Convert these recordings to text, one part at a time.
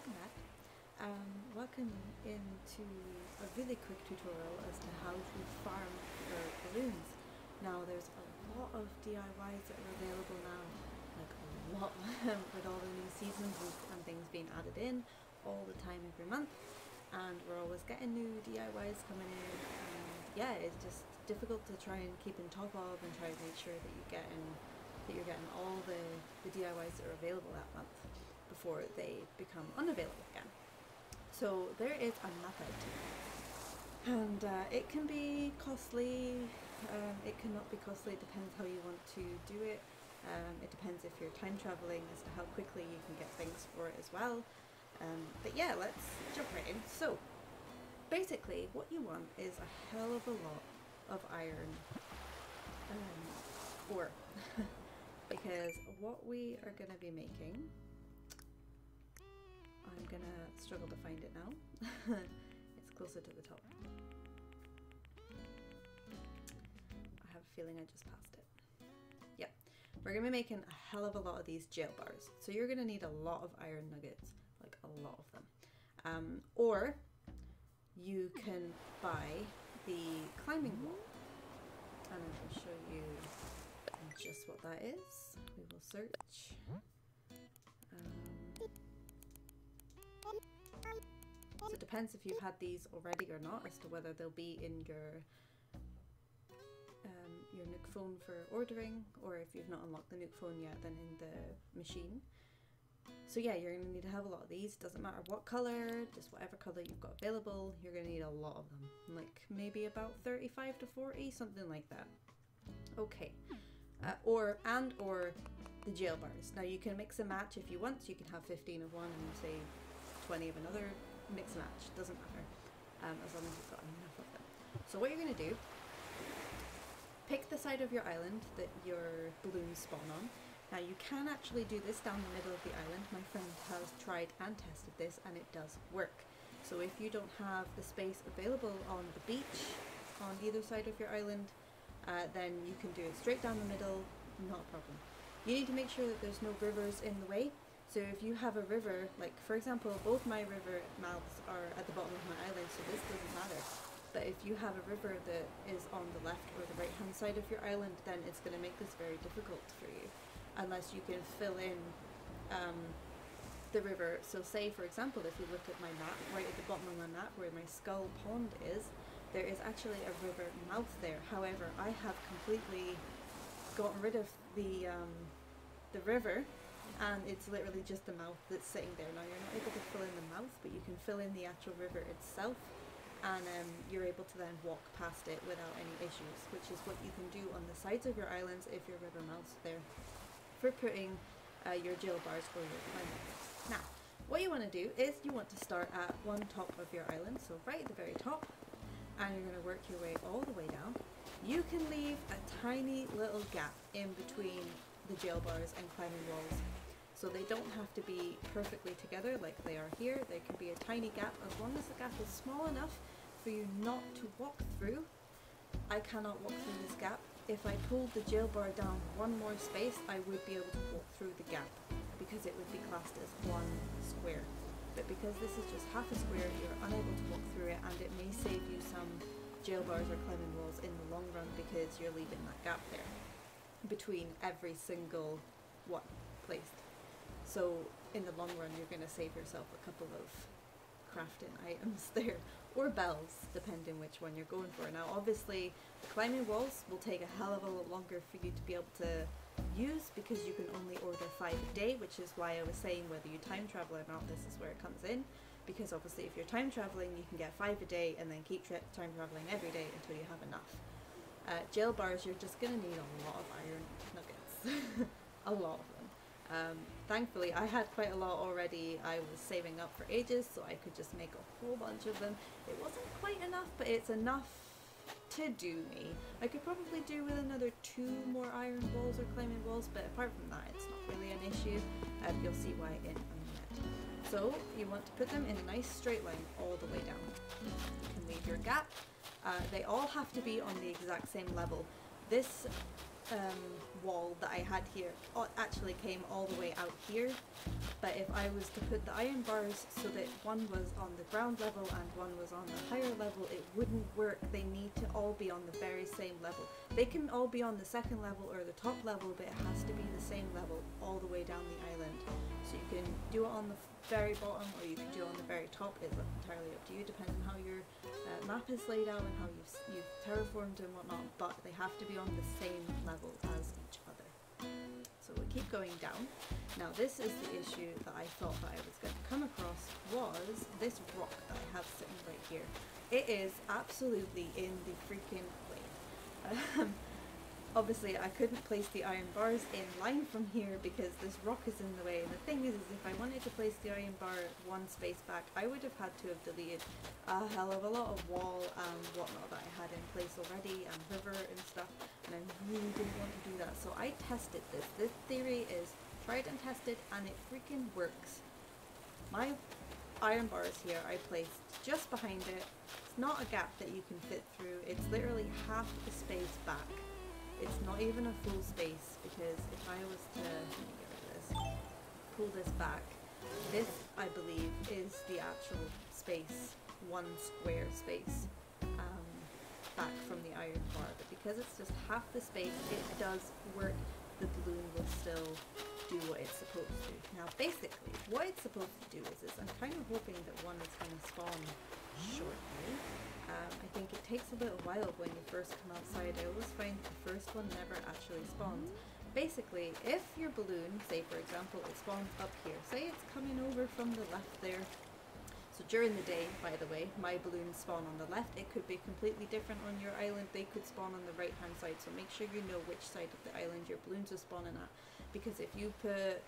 welcome back. Welcome into a really quick tutorial as to how to farm your balloons. Now there's a lot of DIYs that are available now, like a lot with all the new seasons and things being added in all the time every month, and we're always getting new DIYs coming in, and yeah, it's just difficult to try and keep on top of and try to make sure that you're getting all the DIYs that are available that month before they become unavailable again. So there is a method, and it can be costly, it cannot be costly, it depends how you want to do it. It depends if you're time traveling as to how quickly you can get things for it as well. But yeah, let's jump right in. So basically what you want is a hell of a lot of iron ore because what we are going to be making, I'm going to struggle to find it now. It's closer to the top. I have a feeling I just passed it. Yeah, we're going to be making a hell of a lot of these jail bars. So you're going to need a lot of iron nuggets, like a lot of them. Or you can buy the climbing wall. And I will show you just what that is. We will search. So it depends if you've had these already or not as to whether they'll be in your Nook phone for ordering, or if you've not unlocked the Nook phone yet, then in the machine. So yeah, you're going to need to have a lot of these. Doesn't matter what color, just whatever color you've got available, you're going to need a lot of them. Like maybe about 35 to 40, something like that. Okay. Or the jail bars. Now you can mix and match if you want. So you can have 15 of one and say 20 of another. Mix and match, doesn't matter, as long as you've got enough of them. So what you're going to do, pick the side of your island that your balloons spawn on. Now you can actually do this down the middle of the island. My friend has tried and tested this and it does work. So if you don't have the space available on the beach on either side of your island, then you can do it straight down the middle, not a problem. You need to make sure that there's no rivers in the way. So if you have a river, like for example, both my river mouths are at the bottom of my island, so this doesn't matter. But if you have a river that is on the left or the right hand side of your island, then it's going to make this very difficult for you, unless you can fill in the river. So say for example, if you look at my map, right at the bottom of my map where my skull pond is, there is actually a river mouth there. However, I have completely gotten rid of the river, and it's literally just the mouth that's sitting there. Now you're not able to fill in the mouth, but you can fill in the actual river itself, and you're able to then walk past it without any issues, which is what you can do on the sides of your islands if your river mouth's there for putting your jail bars or your climbing walls. Now what you want to do is you want to start at one top of your island, so right at the very top, and you're going to work your way all the way down. You can leave a tiny little gap in between the jail bars and climbing walls. So they don't have to be perfectly together like they are here. There can be a tiny gap as long as the gap is small enough for you not to walk through. I cannot walk through this gap. If I pulled the jail bar down one more space, I would be able to walk through the gap because it would be classed as one square. But because this is just half a square, you're unable to walk through it, and it may save you some jail bars or climbing walls in the long run because you're leaving that gap there between every single one placed. So in the long run, you're going to save yourself a couple of crafting items there, or bells, depending which one you're going for. Now obviously the climbing walls will take a hell of a lot longer for you to be able to use because you can only order 5 a day, which is why I was saying whether you time travel or not, this is where it comes in. Because obviously if you're time traveling, you can get 5 a day and then keep time traveling every day until you have enough. Jail bars, you're just going to need a lot of iron nuggets. A lot of them. Thankfully I had quite a lot already. I was saving up for ages so I could just make a whole bunch of them. It wasn't quite enough, but it's enough to do me. I could probably do with another 2 more iron walls or climbing walls, but apart from that it's not really an issue. You'll see why in a minute. So you want to put them in a nice straight line all the way down. You can leave your gap. They all have to be on the exact same level. This wall that I had here actually came all the way out here. But if I was to put the iron bars so that one was on the ground level and one was on the higher level, it wouldn't work. They need to all be on the very same level. They can all be on the second level or the top level, but it has to be the same level all the way down the island. So you can do it on the very bottom or you can do it on the very top. It's entirely up to you, depending on how your map is laid out and how you've terraformed and whatnot, but they have to be on the same level as each other. So we'll keep going down. Now this is the issue that I thought that I was going to come across, was this rock that I have sitting right here. It is absolutely in the freaking way. Obviously I couldn't place the iron bars in line from here because this rock is in the way, and the thing is if I wanted to place the iron bar one space back, I would have had to have deleted a hell of a lot of wall and whatnot that I had in place already, and river and stuff, and I really didn't want to do that. So I tested this. This theory is tried and tested, and it freaking works. My iron bars here I placed just behind it. It's not a gap that you can fit through, it's literally half the space back. It's not even a full space, because if I was to, let me get rid of this, pull this back, this I believe is the actual space, one square space back from the iron bar, but because it's just half the space, it does work. The balloon will still do what it's supposed to. Now basically what it's supposed to do is I'm kind of hoping that one is going to spawn shortly. I think it takes a little while when you first come outside. I always find the first one never actually spawns. Basically, if your balloon, say for example, it spawns up here, say it's coming over from the left there. So during the day, by the way, my balloons spawn on the left. It could be completely different on your island. They could spawn on the right hand side, so make sure you know which side of the island your balloons are spawning at. Because if you put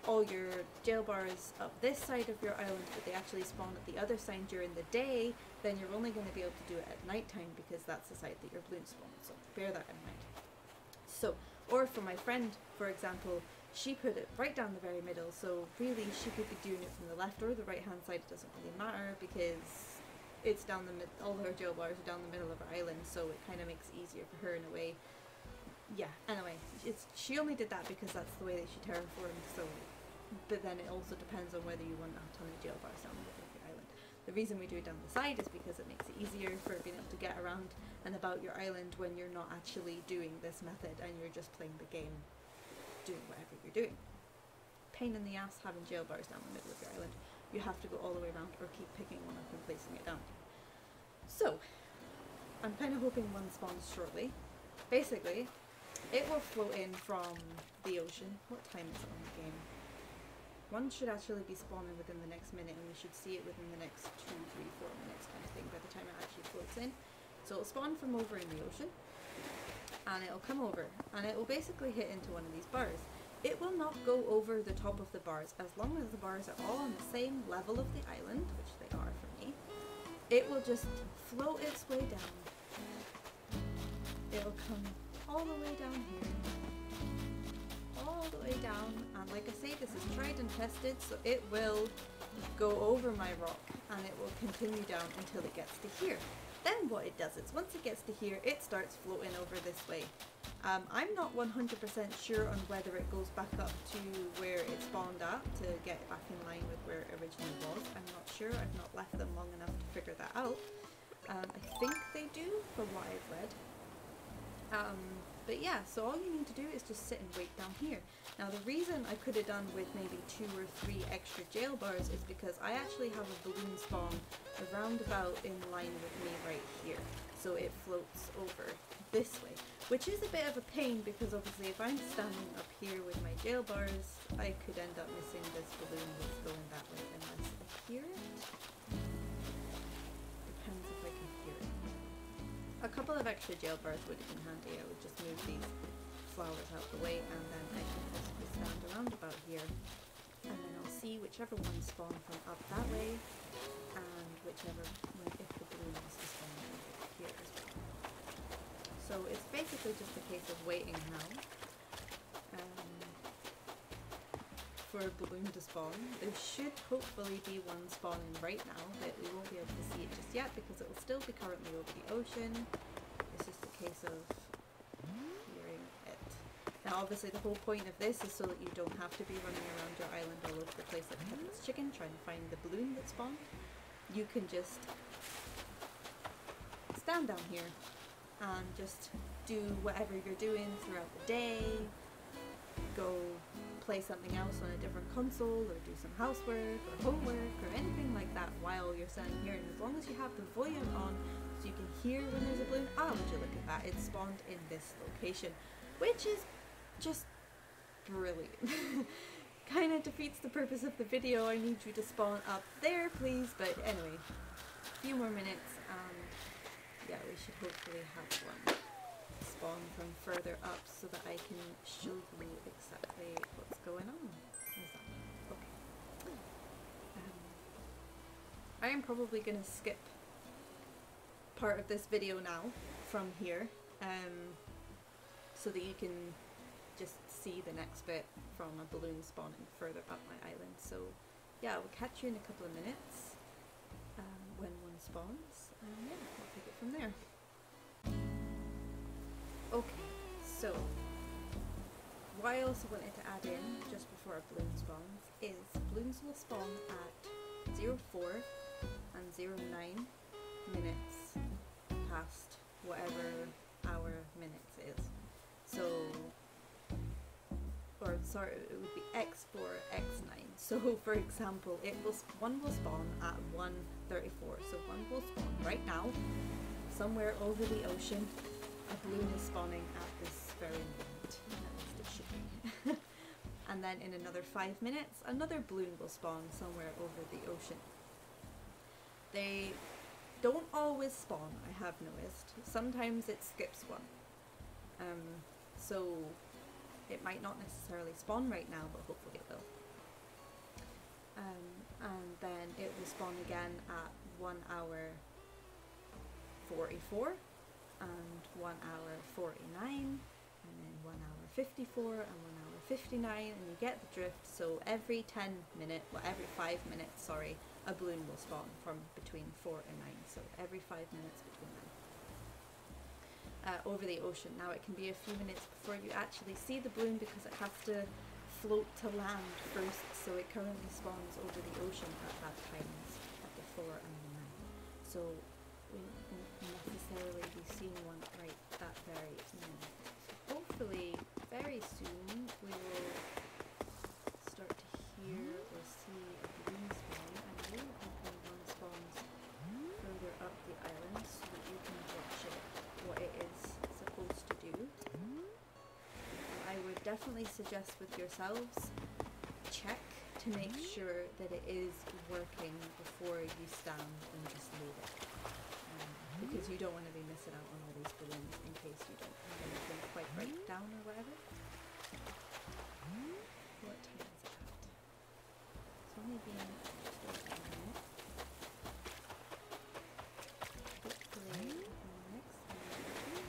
all your jail bars up this side of your island, but they actually spawn at the other side during the day, then you're only going to be able to do it at nighttime, because that's the side that your balloons spawn. So bear that in mind. So, or for my friend, for example, she put it right down the very middle, so really she could be doing it from the left or the right hand side. It doesn't really matter, because it's down the all her jail bars are down the middle of her island, so it kind of makes it easier for her in a way. Yeah, anyway, she only did that because that's the way that she terraformed, so. But then it also depends on whether you want a ton of jail bars down the middle of your island. The reason we do it down the side is because it makes it easier for being able to get around and about your island when you're not actually doing this method and you're just playing the game, doing whatever you're doing. Pain in the ass having jail bars down the middle of your island. You have to go all the way around or keep picking one up and placing it down. So, I'm kind of hoping one spawns shortly. Basically, it will float in from the ocean. What time is it on the game? One should actually be spawning within the next minute, and we should see it within the next 2, 3, 4 minutes kind of thing by the time it actually floats in. So it'll spawn from over in the ocean, and it'll come over, and it will basically hit into one of these bars. It will not go over the top of the bars, as long as the bars are all on the same level of the island, which they are for me. It will just float its way down. It'll come all the way down here. All the way down, and like I say, this is tried and tested, so it will go over my rock and it will continue down until it gets to here. Then what it does is once it gets to here, it starts floating over this way. I'm not 100% sure on whether it goes back up to where it spawned at to get back in line with where it originally was. I'm not sure. I've not left them long enough to figure that out. I think they do from what I've read. But yeah, so all you need to do is just sit and wait down here. Now the reason I could have done with maybe 2 or 3 extra jail bars is because I actually have a balloon spawn around about in line with me right here. So it floats over this way, which is a bit of a pain because obviously if I'm standing up here with my jail bars, I could end up missing this balloon that's going that way unless I hear it. Depends if I can hear it. A couple of extra jail bars would have been handy. I would just move these flowers out the way and then I can possibly stand around about here. And then I'll see whichever one spawn from up that way and whichever one if the balloon wants to spawn over here as well. So it's basically just a case of waiting now for a balloon to spawn. There should hopefully be one spawning right now, but we won't be able to see it just yet because it will still be currently over the ocean. It's just a case of hearing it. Now obviously the whole point of this is so that you don't have to be running around your island all over the place like a headless chicken trying to find the balloon that spawned. You can just stand down here and just do whatever you're doing throughout the day, go play something else on a different console or do some housework or homework or anything like that while you're standing here, and as long as you have the volume on so you can hear when there's a balloon, would you look at that, it spawned in this location, which is just brilliant. Kind of defeats the purpose of the video. I need you to spawn up there please, but anyway, a few more minutes and yeah, we should hopefully have one spawn from further up so that I can show you exactly what's going on. Okay. I am probably going to skip part of this video now from here, so that you can just see the next bit from a balloon spawning further up my island. So yeah, we'll catch you in a couple of minutes when one spawns, and yeah, we'll take it from there. Okay, so what I also wanted to add in just before a balloon spawns is balloons will spawn at 04 and 09 minutes past whatever our minutes is. So, or sorry, it would be X4, X9. So for example, one will spawn at 1:34. So one will spawn right now, somewhere over the ocean. A balloon is spawning at this very moment, at least it should be. And then in another 5 minutes, another balloon will spawn somewhere over the ocean. They don't always spawn, I have noticed. Sometimes it skips one. So it might not necessarily spawn right now, but hopefully it will. And then it will spawn again at 1 hour 44 and 1 hour 49 and then 1 hour 54 and 1 hour 59, and you get the drift. So every 10 minutes, well every 5 minutes, sorry, a balloon will spawn from between 4 and 9. So every 5 minutes between them. Over the ocean. Now it can be a few minutes before you actually see the balloon because it has to float to land first, so it currently spawns over the ocean at that time, at the 4 and the 9. So we won't necessarily be seeing one right that very minute. So hopefully very soon we will start to hear or see a balloon spawn, and really hoping one spawns further up the island so that you can watch it, what it is supposed to do. I would definitely suggest with yourselves, check to make sure that it is working before you stand and just leave it, because you don't want to be missing out on all these balloons in case you don't have anything quite right down or whatever. What time is it at? It's only been just over a minute. Hopefully in the next minute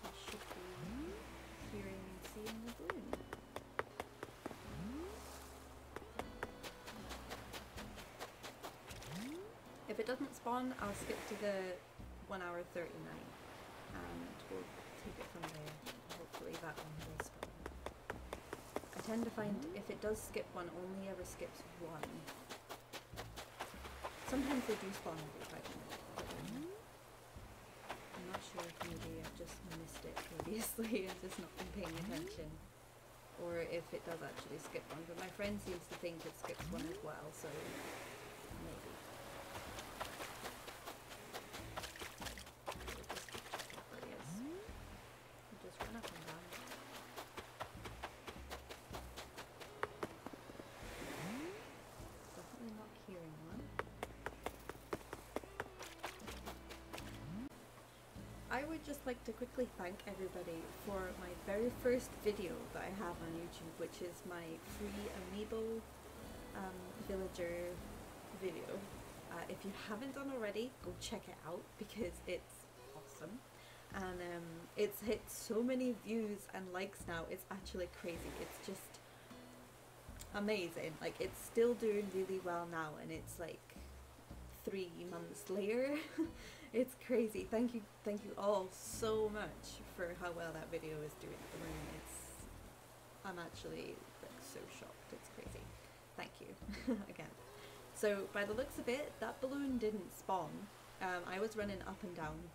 I should be hearing and seeing the balloon. If it doesn't spawn, I'll skip to the 1 hour 39 and we'll take it from there. Hopefully that one will spawn. I tend to find if it does skip one, only ever skips one. Sometimes they do spawn every 5 minutes, but I'm not sure if maybe I've just missed it previously and just not been paying attention, or if it does actually skip one, but my friend seems to think it skips one as well, so maybe. Just run up and down. Definitely not hearing one. I would just like to quickly thank everybody for my very first video that I have on YouTube, which is my free amiibo villager video. If you haven't done already, go check it out because it's awesome. And it's hit so many views and likes now, it's actually crazy. It's just amazing. Like, it's still doing really well now, and it's like 3 months later. It's crazy. Thank you all so much for how well that video is doing at the moment. I'm actually like so shocked. It's crazy. Thank you again. So by the looks of it, that balloon didn't spawn. I was running up and down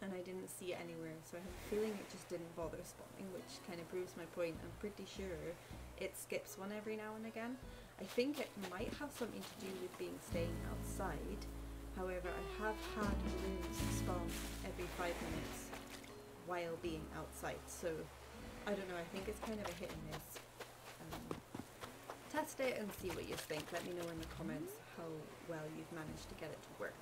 and I didn't see it anywhere, so I have a feeling it just didn't bother spawning, which kind of proves my point. I'm pretty sure it skips one every now and again. I think it might have something to do with staying outside. However, I have had balloons spawn every 5 minutes while being outside, so I don't know, I think it's kind of a hit and miss. Test it and see what you think. Let me know in the comments how well you've managed to get it to work.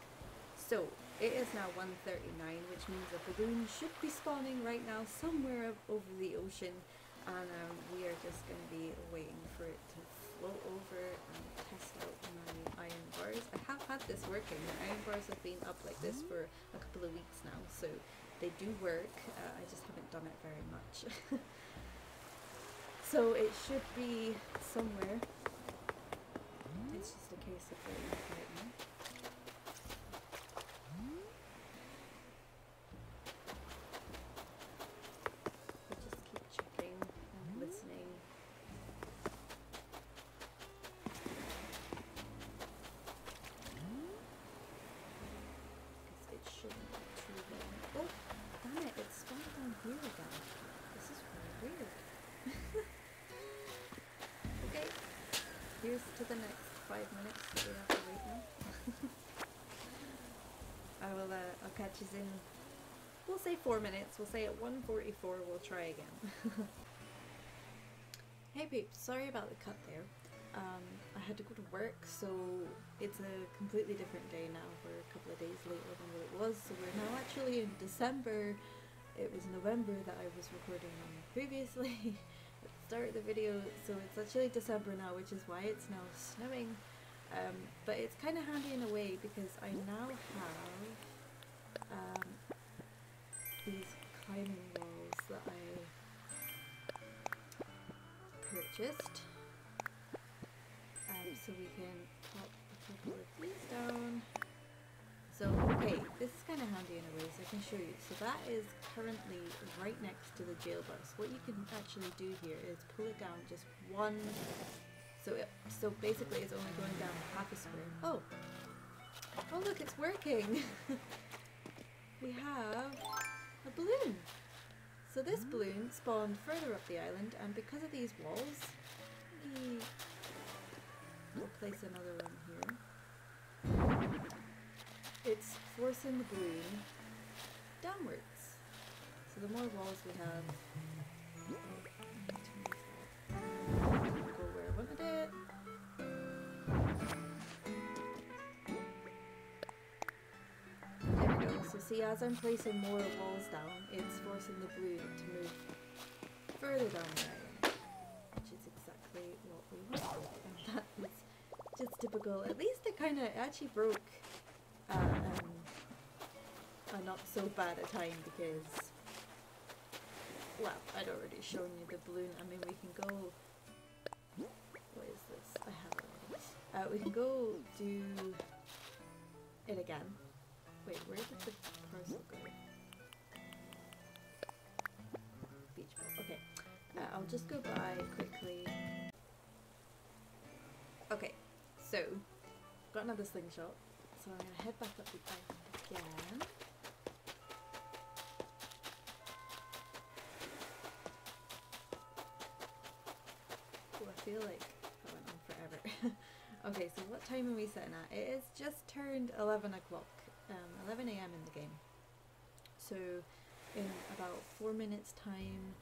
So, it is now 1:39, which means a balloon should be spawning right now somewhere over the ocean, and we are just going to be waiting for it to float over and test out my iron bars. I have had this working. The iron bars have been up like this for a couple of weeks now, so they do work. I just haven't done it very much. So it should be somewhere. It's just a case of waiting for it now. We'll just keep checking and listening. Because it shouldn't be too long. Oh, damn it, it's spawned down here again. This is really weird. Okay, here's to the next 5 minutes that we have to wait now. I'll catch you in, we'll say 4 minutes, we'll say at 1:44 we'll try again. Hey peeps, sorry about the cut there. I had to go to work, so it's a completely different day now. We're a couple of days later than what it was, so we're now actually in December. It was November that I was recording on previously. Start the video, so it's actually December now, which is why it's now snowing, but it's kind of handy in a way because I now have these climbing walls that I purchased, so we can pop a couple of these down. So, okay, this is kind of handy in a way, so I can show you. So that is currently right next to the jail bus. What you can actually do here is pull it down just one, so basically it's only going down half a square. Oh look, it's working! We have a balloon! So this balloon spawned further up the island, and because of these walls, we'll place another one here. It's forcing the balloon downwards. So the more walls we have, go where I wanted it. There we go. So see, as I'm placing more walls down, it's forcing the balloon to move further down the island, which is exactly what we wanted. And that is just typical. At least it actually broke a not so bad a time because, well, I'd already shown you the balloon. I mean, we can go, what is this? I have it already. We can go do it again. Wait, where did the parcel go? Beach ball, okay. I'll just go by quickly. Okay, so, got another slingshot. So I'm going to head back up the island again. Oh, I feel like that went on forever. Okay, so what time are we sitting at? It is just turned 11 o'clock, 11 AM in the game. So in about 4 minutes time,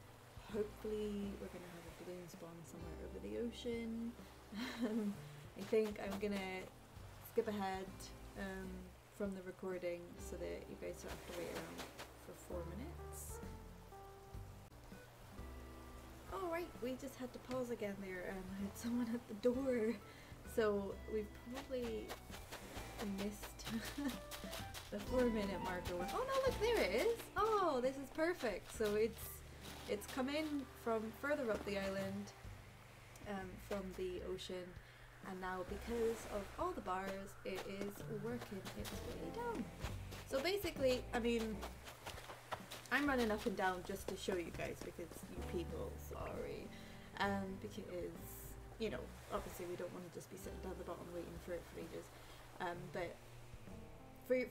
hopefully we're going to have a balloon spawn somewhere over the ocean. I think I'm going to skip ahead from the recording so that you guys don't have to wait around for 4 minutes. Oh right, we just had to pause again there. I had someone at the door, so we've probably missed the 4-minute marker. Oh no, look, there it is. Oh, this is perfect. So it's come in from further up the island, from the ocean, and now because of all the bars, it is working its way down. So basically, I mean, I'm running up and down just to show you guys because you people, sorry, because, you know, obviously we don't want to just be sitting down the bottom waiting for it for ages, but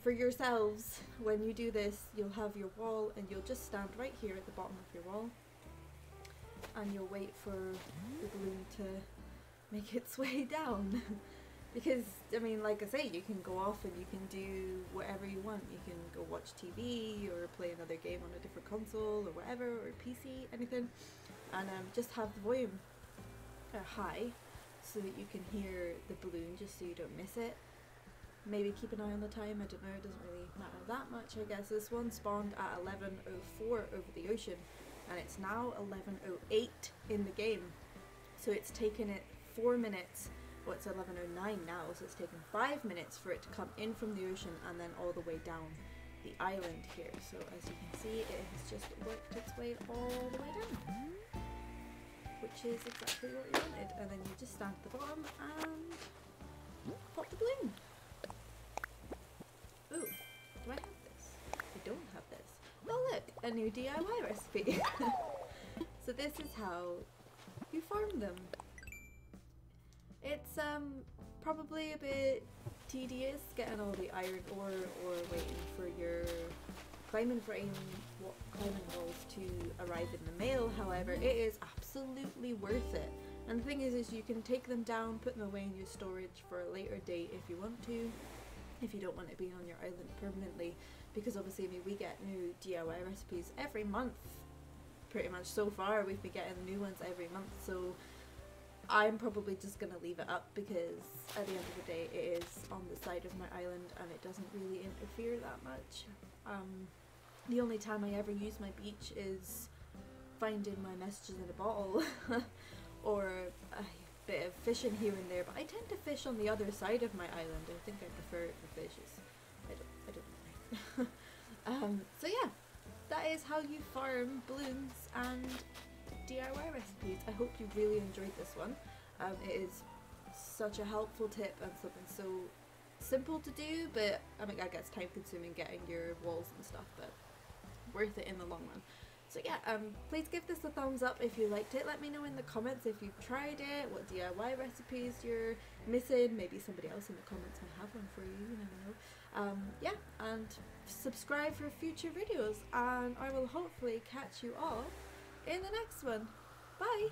for yourselves, when you do this, you'll have your wall and you'll just stand right here at the bottom of your wall and you'll wait for the balloon to make its way down. Because, I mean, like I say, you can go off and you can do whatever you want. You can go watch TV or play another game on a different console or whatever, or PC, anything, and just have the volume high so that you can hear the balloon just so you don't miss it. Maybe keep an eye on the time, I don't know, it doesn't really matter that much, I guess. This one spawned at 11:04 over the ocean, and it's now 11:08 in the game. So it's taken it 4 minutes, well it's 11:09 now, so it's taken 5 minutes for it to come in from the ocean and then all the way down the island here. So as you can see, it has just worked its way all the way down, which is exactly what we wanted. And then you just stand at the bottom and pop the balloon. Ooh, do I have this? I don't have this. Oh look, a new DIY recipe. So this is how you farm them. It's probably a bit tedious getting all the iron ore or waiting for your climbing frame, climbing walls to arrive in the mail. However, it is absolutely worth it. And the thing is you can take them down, put them away in your storage for a later date if you want to, if you don't want it being on your island permanently, because obviously, I mean, we get new DIY recipes every month, pretty much. So far we've been getting new ones every month, so I'm probably just gonna leave it up because at the end of the day it is on the side of my island and it doesn't really interfere that much. The only time I ever use my beach is finding my messages in a bottle or a bit of fishing here and there, but I tend to fish on the other side of my island. I think I prefer it for fishes. I don't know. So yeah, that is how you farm balloons and DIY recipes. I hope you really enjoyed this one. It is such a helpful tip and something so simple to do, but I mean, I guess time consuming getting your walls and stuff, but worth it in the long run. So yeah, please give this a thumbs up if you liked it. Let me know in the comments if you've tried it, what DIY recipes you're missing. Maybe somebody else in the comments might have one for you, you never know. Yeah, and subscribe for future videos, and I will hopefully catch you all in the next one. Bye!